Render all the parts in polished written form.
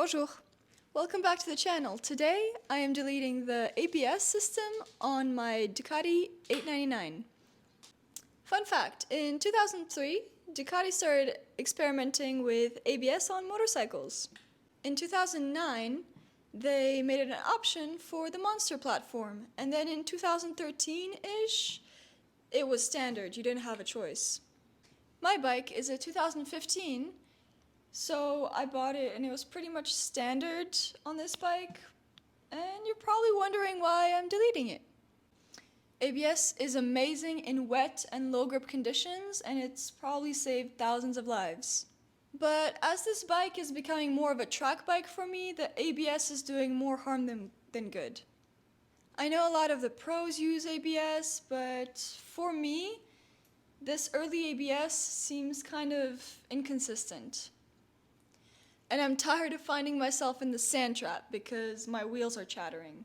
Bonjour! Welcome back to the channel. Today I am deleting the ABS system on my Ducati 899. Fun fact, in 2003, Ducati started experimenting with ABS on motorcycles. In 2009, they made it an option for the Monster platform, and then in 2013-ish, it was standard, you didn't have a choice. My bike is a 2015, so I bought it and it was pretty much standard on this bike, and you're probably wondering why I'm deleting it. ABS is amazing in wet and low grip conditions, and it's probably saved thousands of lives. But as this bike is becoming more of a track bike for me, the ABS is doing more harm than good. I know a lot of the pros use ABS, but for me, this early ABS seems kind of inconsistent. And I'm tired of finding myself in the sand trap because my wheels are chattering.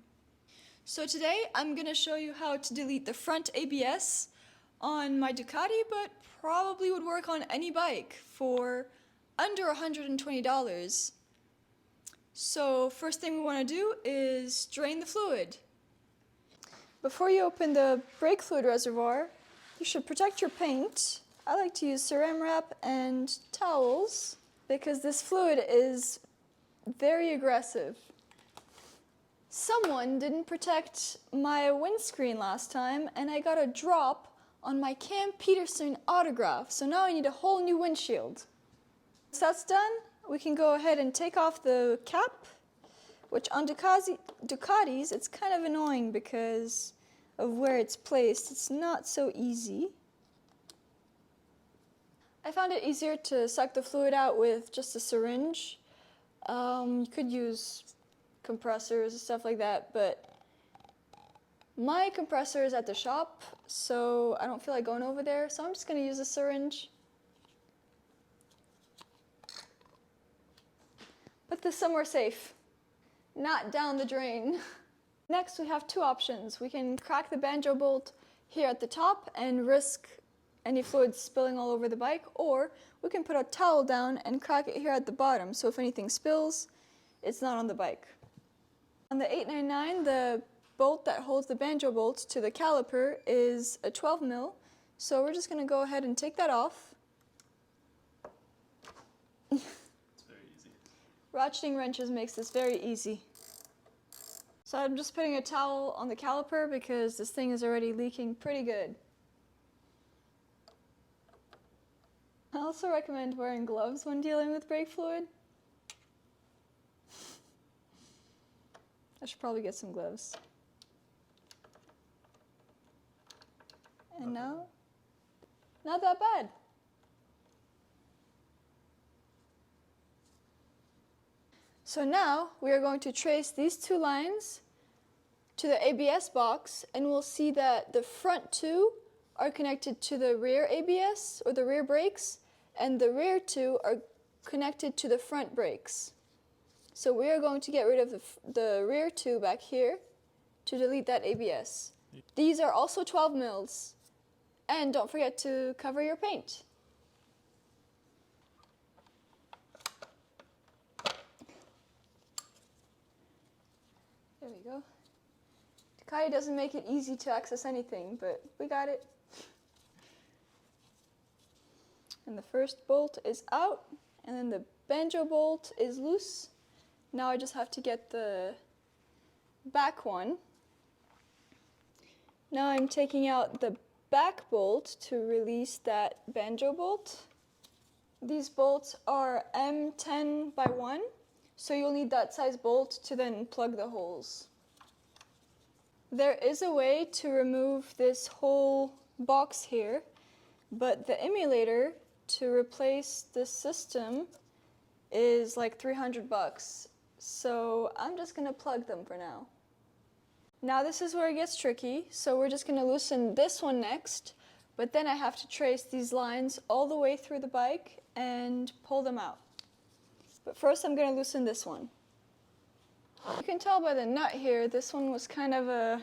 So today I'm going to show you how to delete the front ABS on my Ducati, but probably would work on any bike for under $120. So first thing we want to do is drain the fluid. Before you open the brake fluid reservoir, you should protect your paint. I like to use saran wrap and towels because this fluid is very aggressive. Someone didn't protect my windscreen last time and I got a drop on my Cam Peterson autograph, so now I need a whole new windshield. Once that's done, we can go ahead and take off the cap, which on Ducatis it's kind of annoying because of where it's placed. It's not so easy. I found it easier to suck the fluid out with just a syringe. You could use compressors and stuff like that, but my compressor is at the shop, so I don't feel like going over there, so I'm just going to use a syringe. Put this somewhere safe, not down the drain. Next, we have two options. We can crack the banjo bolt here at the top and risk any fluid spilling all over the bike, or we can put a towel down and crack it here at the bottom, so if anything spills, it's not on the bike. On the 899, the bolt that holds the banjo bolt to the caliper is a 12 mil, so we're just going to go ahead and take that off. It's very easy. Ratcheting wrenches makes this very easy. So I'm just putting a towel on the caliper because this thing is already leaking pretty good. I also recommend wearing gloves when dealing with brake fluid. I should probably get some gloves. And now, not that bad. So now we are going to trace these two lines to the ABS box, and we'll see that the front two are connected to the rear ABS or the rear brakes, and the rear two are connected to the front brakes. So we are going to get rid of the rear two back here to delete that ABS. These are also 12 mils. And don't forget to cover your paint. There we go. Ducati doesn't make it easy to access anything, but we got it. And the first bolt is out, and then the banjo bolt is loose. Now I just have to get the back one. Now I'm taking out the back bolt to release that banjo bolt. These bolts are M10 by 1, so you'll need that size bolt to then plug the holes. There is a way to remove this whole box here, but the emulator to replace this system is like $300. So I'm just going to plug them for now. Now this is where it gets tricky, so we're just going to loosen this one next, but then I have to trace these lines all the way through the bike and pull them out. But first I'm going to loosen this one. You can tell by the nut here, this one was kind of a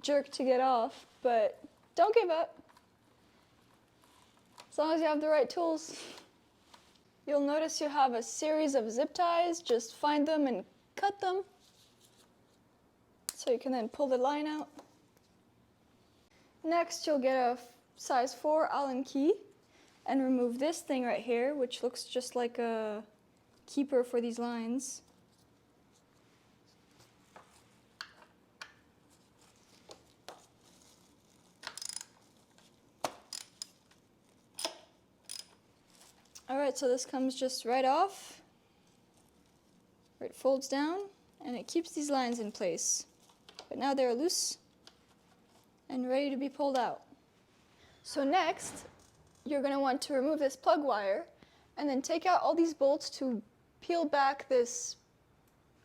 jerk to get off, but don't give up. As long as you have the right tools. You'll notice you have a series of zip ties. Just find them and cut them so you can then pull the line out. Next, you'll get a size 4 Allen key and remove this thing right here, which looks just like a keeper for these lines. Alright, so this comes just right off, where it folds down, and it keeps these lines in place. But now they're loose and ready to be pulled out. So next, you're going to want to remove this plug wire and then take out all these bolts to peel back this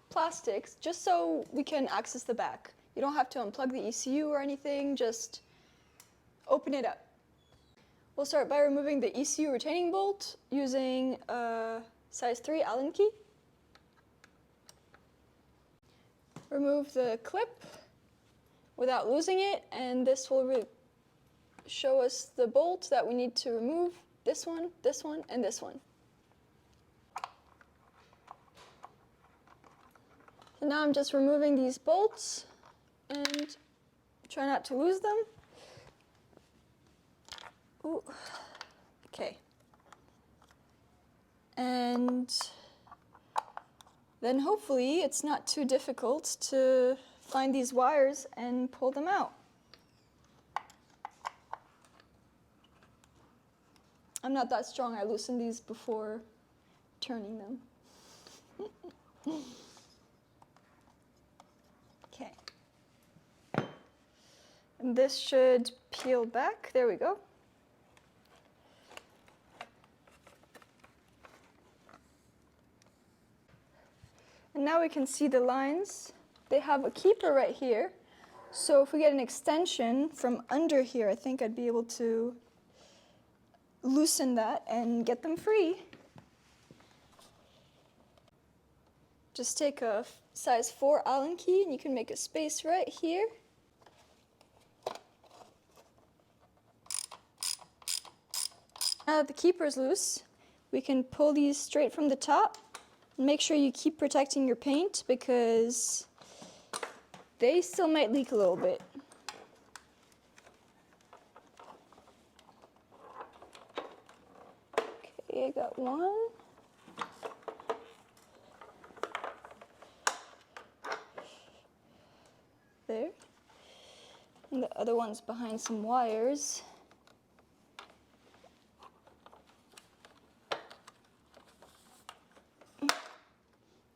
plastic just so we can access the back. You don't have to unplug the ECU or anything, just open it up. We'll start by removing the ECU retaining bolt using a size 3 Allen key. Remove the clip without losing it, and this will show us the bolt that we need to remove. This one, and this one. So now I'm just removing these bolts and try not to lose them. Ooh. Okay. And then hopefully it's not too difficult to find these wires and pull them out. I'm not that strong. I loosened these before turning them. Okay. And this should peel back. There we go. And now we can see the lines. They have a keeper right here. So if we get an extension from under here, I think I'd be able to loosen that and get them free. Just take a size 4 Allen key and you can make a space right here. Now that the keeper is loose, we can pull these straight from the top. Make sure you keep protecting your paint because they still might leak a little bit. Okay, I got one. There. And the other one's behind some wires.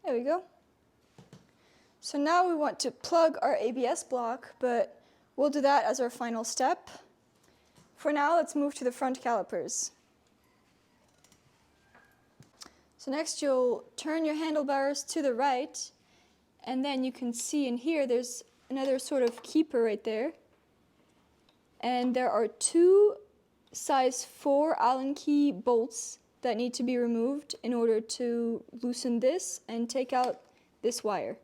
There we go. So now we want to plug our ABS block, but we'll do that as our final step. For now, let's move to the front calipers. So next you'll turn your handlebars to the right, and then you can see in here there's another sort of keeper right there. And there are 2 size 4 Allen key bolts that need to be removed in order to loosen this and take out this wire.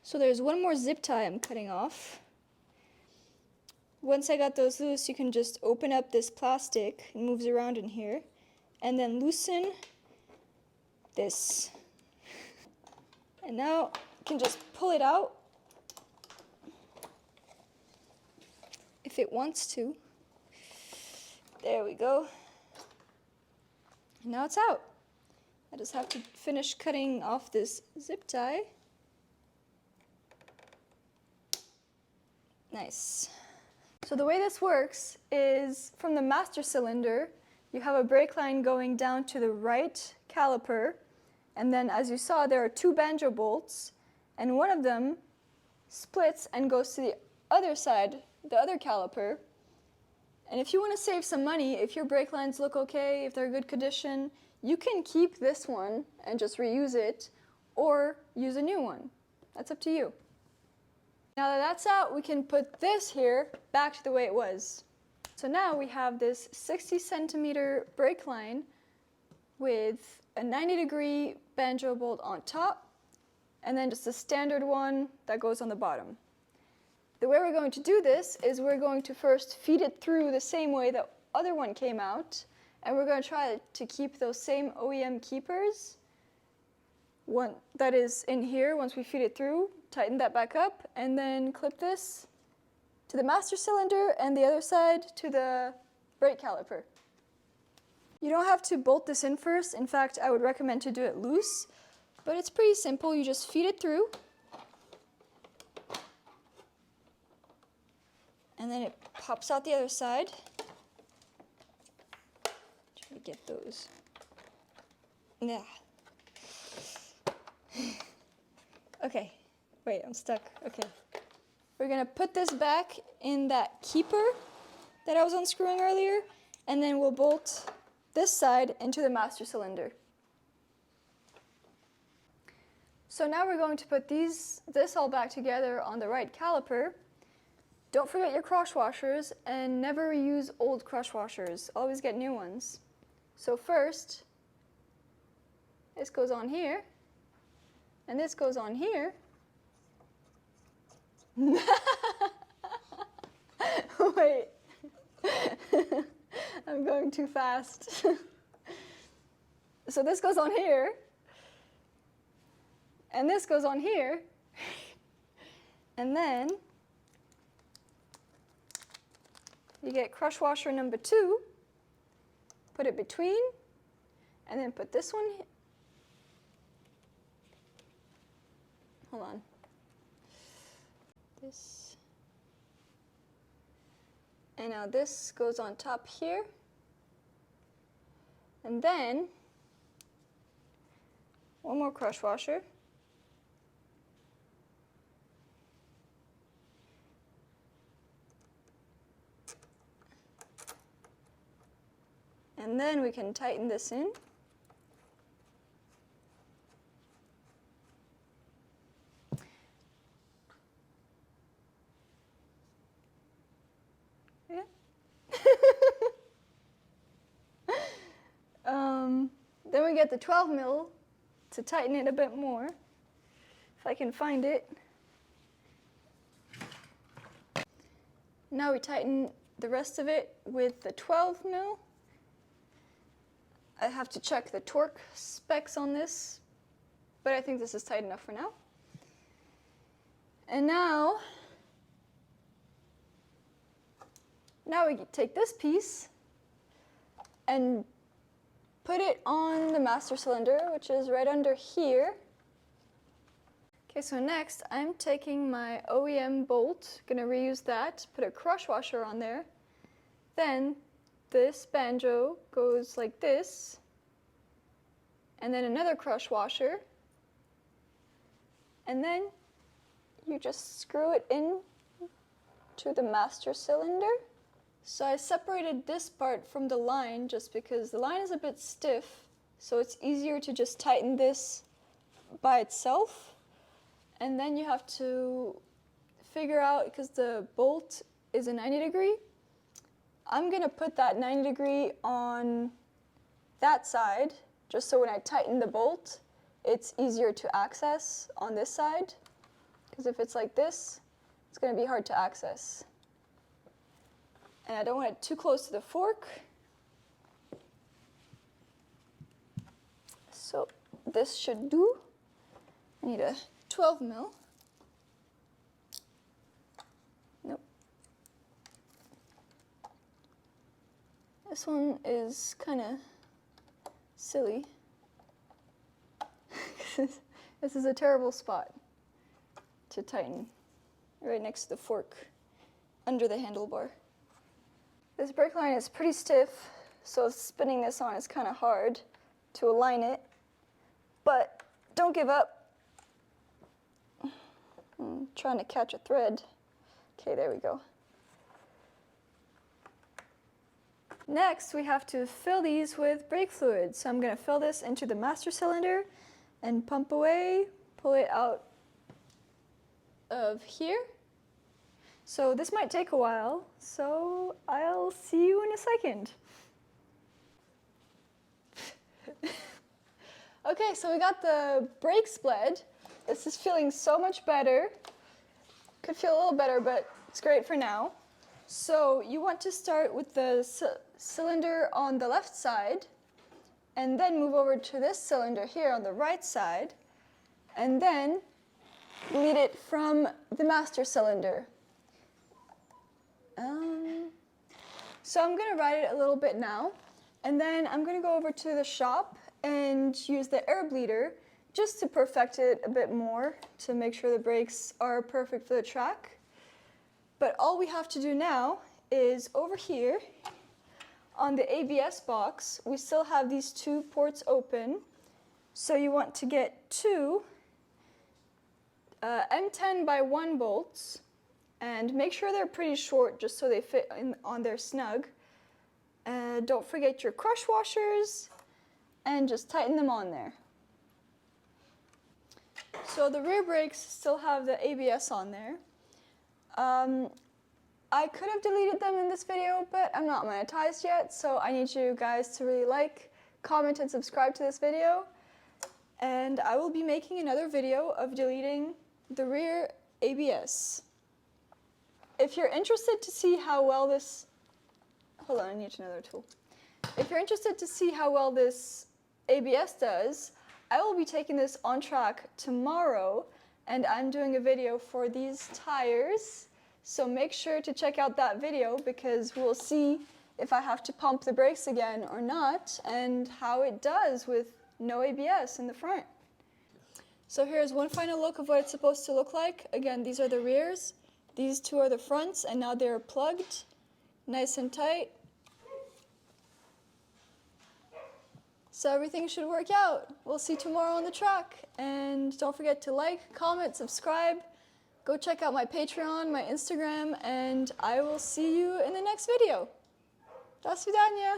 So there's one more zip tie I'm cutting off. Once I got those loose, you can just open up this plastic, it moves around in here, and then loosen this. And now you can just pull it out if it wants to. There we go. And now it's out. I just have to finish cutting off this zip tie. Nice. So the way this works is from the master cylinder, you have a brake line going down to the right caliper, and then as you saw there are 2 banjo bolts, and one of them splits and goes to the other side, the other caliper. And if you want to save some money, if your brake lines look okay, if they're good condition, you can keep this one and just reuse it, or use a new one. That's up to you. Now that that's out, we can put this here back to the way it was. So now we have this 60 centimeter brake line with a 90-degree banjo bolt on top, and then just a standard one that goes on the bottom. The way we're going to do this is we're going to first feed it through the same way the other one came out, and we're going to try to keep those same OEM keepers. One that is in here, once we feed it through, tighten that back up, and then clip this to the master cylinder and the other side to the brake caliper. You don't have to bolt this in first. In fact, I would recommend to do it loose, but it's pretty simple. You just feed it through, and then it pops out the other side. Try to get those. Yeah. Okay, wait, I'm stuck. Okay. We're gonna put this back in that keeper that I was unscrewing earlier, and then we'll bolt this side into the master cylinder. So now we're going to put this all back together on the right caliper. Don't forget your crush washers, and never reuse old crush washers. Always get new ones. So first, this goes on here, and this goes on here. Wait, I'm going too fast. So this goes on here, and this goes on here, and then you get crush washer number 2, put it between, and then put this one here. Hold on. This. And now this goes on top here. And then one more crush washer. And then we can tighten this in. Yeah. Then we get the 12 mil to tighten it a bit more, if I can find it. Now we tighten the rest of it with the 12 mil. I have to check the torque specs on this, but I think this is tight enough for now. And now we take this piece and put it on the master cylinder, which is right under here. Okay, so next I'm taking my OEM bolt, gonna reuse that, put a crush washer on there. Then this banjo goes like this, and then another crush washer, and then you just screw it in to the master cylinder. So I separated this part from the line just because the line is a bit stiff, so it's easier to just tighten this by itself. And then you have to figure out, because the bolt is a 90 degree, I'm gonna put that 90 degree on that side, just so when I tighten the bolt, it's easier to access on this side. Because if it's like this, it's gonna be hard to access. And I don't want it too close to the fork. So this should do. I need a 12 mil. Nope. This one is kind of silly. This is a terrible spot to tighten, right next to the fork, under the handlebar. This brake line is pretty stiff, so spinning this on is kind of hard to align it, but don't give up. I'm trying to catch a thread. Okay, there we go. Next, we have to fill these with brake fluid. So I'm going to fill this into the master cylinder and pump away, pull it out of here, So this might take a while, so I'll see you in a second. Okay, so we got the brakes bled. This is feeling so much better. Could feel a little better, but it's great for now. So you want to start with the cylinder on the left side, and then move over to this cylinder here on the right side, and then bleed it from the master cylinder. So I'm going to ride it a little bit now, and then I'm going to go over to the shop and use the air bleeder just to perfect it a bit more to make sure the brakes are perfect for the track. But all we have to do now is over here on the ABS box, we still have these two ports open. So you want to get two M10 by 1 bolts, and make sure they're pretty short just so they fit on there snug. Don't forget your crush washers, and just tighten them on there. So the rear brakes still have the ABS on there. I could have deleted them in this video, but I'm not monetized yet, so I need you guys to really like, comment, and subscribe to this video. And I will be making another video of deleting the rear ABS. If you're interested to see how well this... Hold on, I need another tool. If you're interested to see how well this ABS does, I will be taking this on track tomorrow, and I'm doing a video for these tires. So make sure to check out that video, because we'll see if I have to pump the brakes again or not, and how it does with no ABS in the front. So here's one final look of what it's supposed to look like. Again, these are the rears, these two are the fronts, and now they're plugged, nice and tight. So everything should work out. We'll see tomorrow on the track. And don't forget to like, comment, subscribe. Go check out my Patreon, my Instagram, and I will see you in the next video. До свидания.